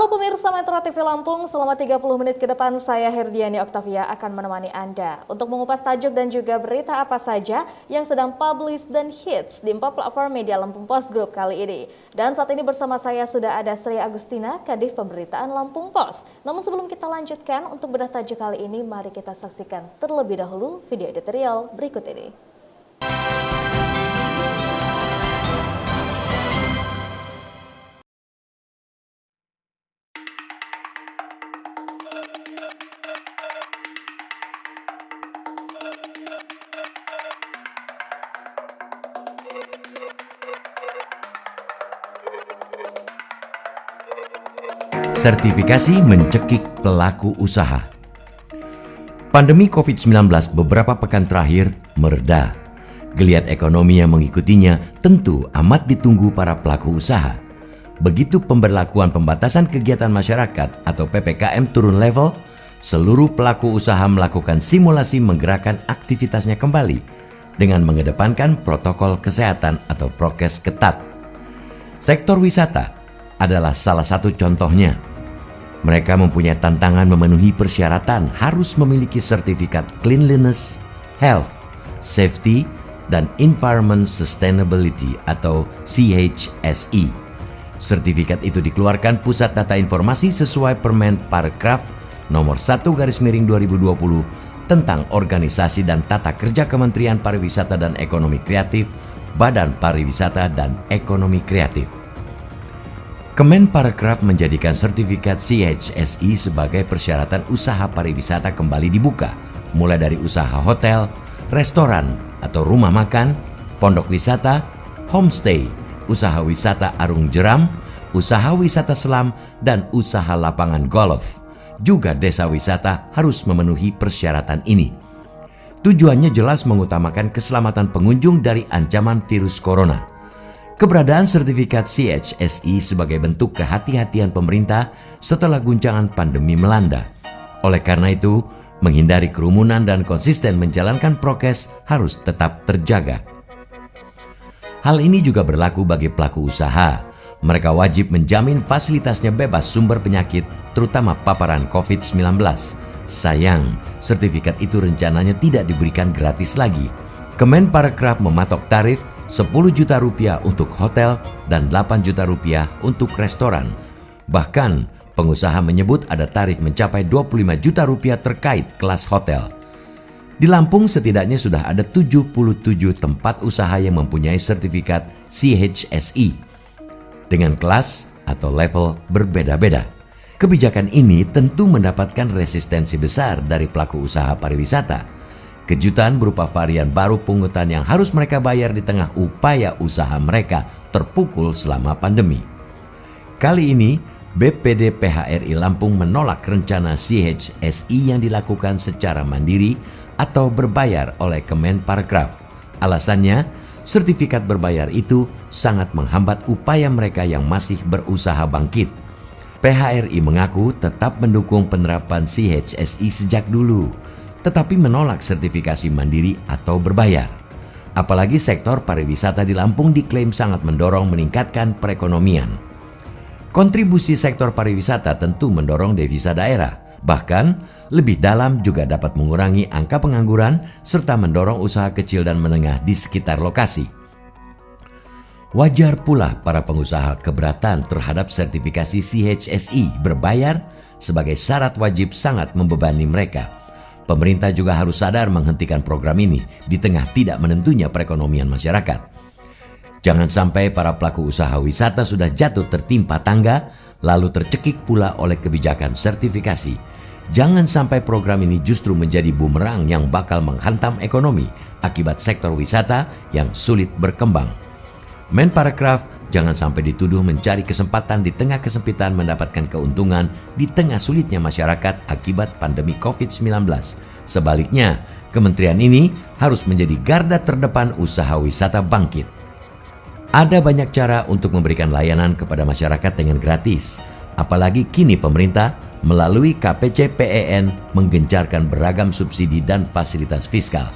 Halo pemirsa Metro TV Lampung, selama 30 menit ke depan saya Herdiani Oktavia akan menemani Anda untuk mengupas tajuk dan juga berita apa saja yang sedang publish dan hits di 4 platform media Lampung Post Group kali ini. Dan saat ini bersama saya sudah ada Sri Agustina, Kadif Pemberitaan Lampung Post. Namun sebelum kita lanjutkan untuk bedah tajuk kali ini, mari kita saksikan terlebih dahulu video editorial berikut ini. Sertifikasi mencekik pelaku usaha. Pandemi COVID-19 beberapa pekan terakhir mereda. Geliat ekonomi yang mengikutinya tentu amat ditunggu para pelaku usaha. Begitu pemberlakuan pembatasan kegiatan masyarakat atau PPKM turun level, seluruh pelaku usaha melakukan simulasi menggerakkan aktivitasnya kembali dengan mengedepankan protokol kesehatan atau prokes ketat. Sektor wisata adalah salah satu contohnya. Mereka mempunyai tantangan memenuhi persyaratan harus memiliki sertifikat Cleanliness, Health, Safety, dan Environment Sustainability atau CHSE. Sertifikat itu dikeluarkan Pusat Data Informasi sesuai Permen Parekraf nomor 1/2020 tentang organisasi dan tata kerja Kementerian Pariwisata dan Ekonomi Kreatif, Badan Pariwisata dan Ekonomi Kreatif. Kemen Parekraf menjadikan sertifikat CHSE sebagai persyaratan usaha pariwisata kembali dibuka, mulai dari usaha hotel, restoran atau rumah makan, pondok wisata, homestay, usaha wisata arung jeram, usaha wisata selam, dan usaha lapangan golf. Juga desa wisata harus memenuhi persyaratan ini. Tujuannya jelas mengutamakan keselamatan pengunjung dari ancaman virus corona. Keberadaan sertifikat CHSE sebagai bentuk kehati-hatian pemerintah setelah guncangan pandemi melanda. Oleh karena itu, menghindari kerumunan dan konsisten menjalankan prokes harus tetap terjaga. Hal ini juga berlaku bagi pelaku usaha. Mereka wajib menjamin fasilitasnya bebas sumber penyakit, terutama paparan COVID-19. Sayang, sertifikat itu rencananya tidak diberikan gratis lagi. Kemen Parekraf mematok tarif 10 juta rupiah untuk hotel dan 8 juta rupiah untuk restoran. Bahkan pengusaha menyebut ada tarif mencapai 25 juta rupiah terkait kelas hotel. Di Lampung setidaknya sudah ada 77 tempat usaha yang mempunyai sertifikat CHSE dengan kelas atau level berbeda-beda. Kebijakan ini tentu mendapatkan resistensi besar dari pelaku usaha pariwisata. Kejutan berupa varian baru pungutan yang harus mereka bayar di tengah upaya usaha mereka terpukul selama pandemi. Kali ini, BPD PHRI Lampung menolak rencana CHSE yang dilakukan secara mandiri atau berbayar oleh Kemen Parekraf. Alasannya, sertifikat berbayar itu sangat menghambat upaya mereka yang masih berusaha bangkit. PHRI mengaku tetap mendukung penerapan CHSE sejak dulu, tetapi menolak sertifikasi mandiri atau berbayar. Apalagi sektor pariwisata di Lampung diklaim sangat mendorong meningkatkan perekonomian. Kontribusi sektor pariwisata tentu mendorong devisa daerah, bahkan lebih dalam juga dapat mengurangi angka pengangguran serta mendorong usaha kecil dan menengah di sekitar lokasi. Wajar pula para pengusaha keberatan terhadap sertifikasi CHSE berbayar sebagai syarat wajib sangat membebani mereka. Pemerintah juga harus sadar menghentikan program ini di tengah tidak menentunya perekonomian masyarakat. Jangan sampai para pelaku usaha wisata sudah jatuh tertimpa tangga, lalu tercekik pula oleh kebijakan sertifikasi. Jangan sampai program ini justru menjadi bumerang yang bakal menghantam ekonomi akibat sektor wisata yang sulit berkembang. Men Parekraf jangan sampai dituduh mencari kesempatan di tengah kesempitan mendapatkan keuntungan di tengah sulitnya masyarakat akibat pandemi COVID-19. Sebaliknya, kementerian ini harus menjadi garda terdepan usaha wisata bangkit. Ada banyak cara untuk memberikan layanan kepada masyarakat dengan gratis. Apalagi kini pemerintah melalui KPCPEN menggencarkan beragam subsidi dan fasilitas fiskal.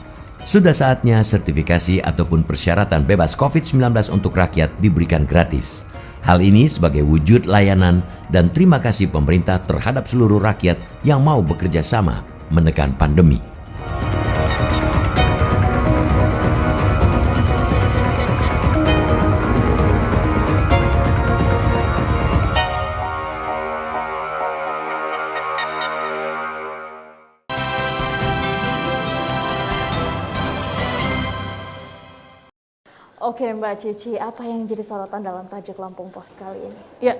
Sudah saatnya sertifikasi ataupun persyaratan bebas COVID-19 untuk rakyat diberikan gratis. Hal ini sebagai wujud layanan dan terima kasih pemerintah terhadap seluruh rakyat yang mau bekerja sama menekan pandemi. Oke Mbak Cici, apa yang jadi sorotan dalam tajuk Lampung Pos kali ini? Ya,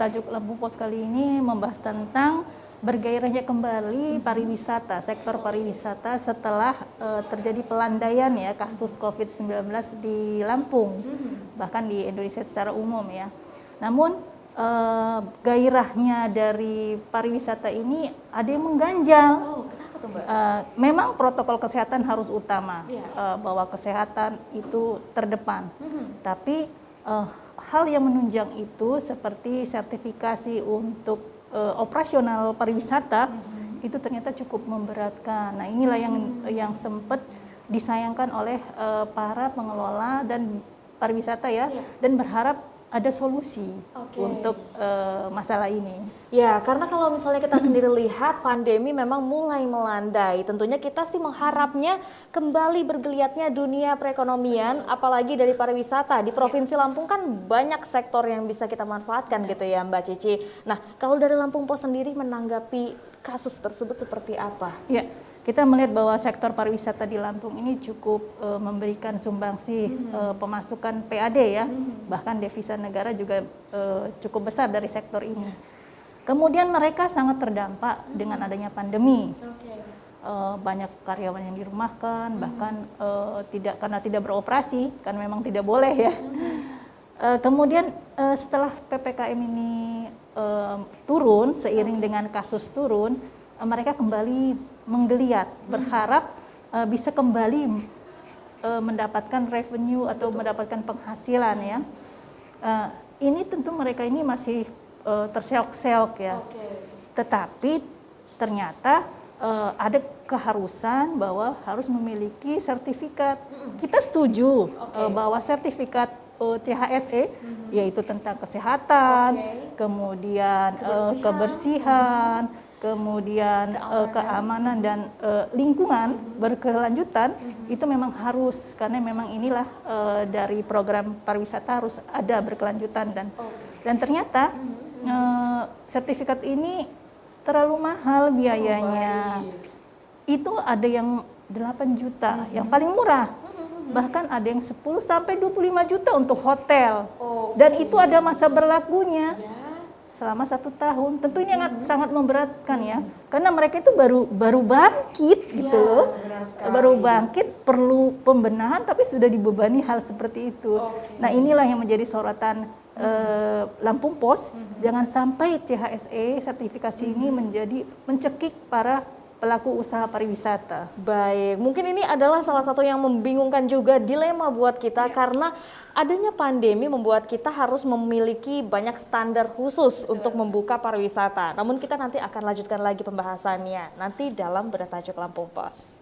tajuk Lampung Pos kali ini membahas tentang bergairahnya kembali pariwisata, sektor pariwisata setelah terjadi pelandaian ya kasus COVID-19 di Lampung, bahkan di Indonesia secara umum ya. Namun gairahnya dari pariwisata ini ada yang mengganjal. Oh, kenapa tuh Mbak? Memang protokol kesehatan harus utama, Iya. bahwa kesehatan itu terdepan. Tapi hal yang menunjang itu seperti sertifikasi untuk operasional pariwisata itu ternyata cukup memberatkan. Nah inilah yang sempat disayangkan oleh para pengelola dan pariwisata ya, dan berharap ada solusi untuk masalah ini. Ya, karena kalau misalnya kita sendiri lihat pandemi memang mulai melandai. Tentunya kita sih mengharapnya kembali bergeliatnya dunia perekonomian, apalagi dari pariwisata. Di Provinsi Lampung kan banyak sektor yang bisa kita manfaatkan gitu ya Mbak Cici. Nah, kalau dari Lampung Pos sendiri menanggapi kasus tersebut seperti apa? Ya, kita melihat bahwa sektor pariwisata di Lampung ini cukup memberikan sumbangsi pemasukan PAD ya, bahkan devisa negara juga cukup besar dari sektor ini. Kemudian mereka sangat terdampak dengan adanya pandemi. Banyak karyawan yang dirumahkan, bahkan karena tidak beroperasi, kan memang tidak boleh ya. Kemudian setelah PPKM ini turun, seiring dengan kasus turun, mereka kembali menggeliat, berharap bisa kembali mendapatkan revenue atau mendapatkan penghasilan ya. Ini tentu mereka ini masih terseok-seok ya. Tetapi ternyata ada keharusan bahwa harus memiliki sertifikat. Kita setuju bahwa sertifikat CHSE yaitu tentang kesehatan, kemudian kebersihan, kemudian keamanan dan lingkungan berkelanjutan itu memang harus, karena memang inilah dari program pariwisata harus ada berkelanjutan dan ternyata sertifikat ini terlalu mahal biayanya. Itu ada yang 8 juta, yang paling murah. Bahkan ada yang 10 sampai 25 juta untuk hotel. Dan itu ada masa berlakunya. Selama 1 tahun, tentu ini sangat memberatkan ya, karena mereka itu baru bangkit gitu loh, baru bangkit, perlu pembenahan tapi sudah dibebani hal seperti itu. Nah inilah yang menjadi sorotan Lampung Pos, jangan sampai CHSE sertifikasi ini mencekik para pelaku usaha pariwisata. Baik, mungkin ini adalah salah satu yang membingungkan juga, dilema buat kita karena adanya pandemi membuat kita harus memiliki banyak standar khusus untuk membuka pariwisata. Namun kita nanti akan lanjutkan lagi pembahasannya nanti dalam Bertajuk Lampung Pos.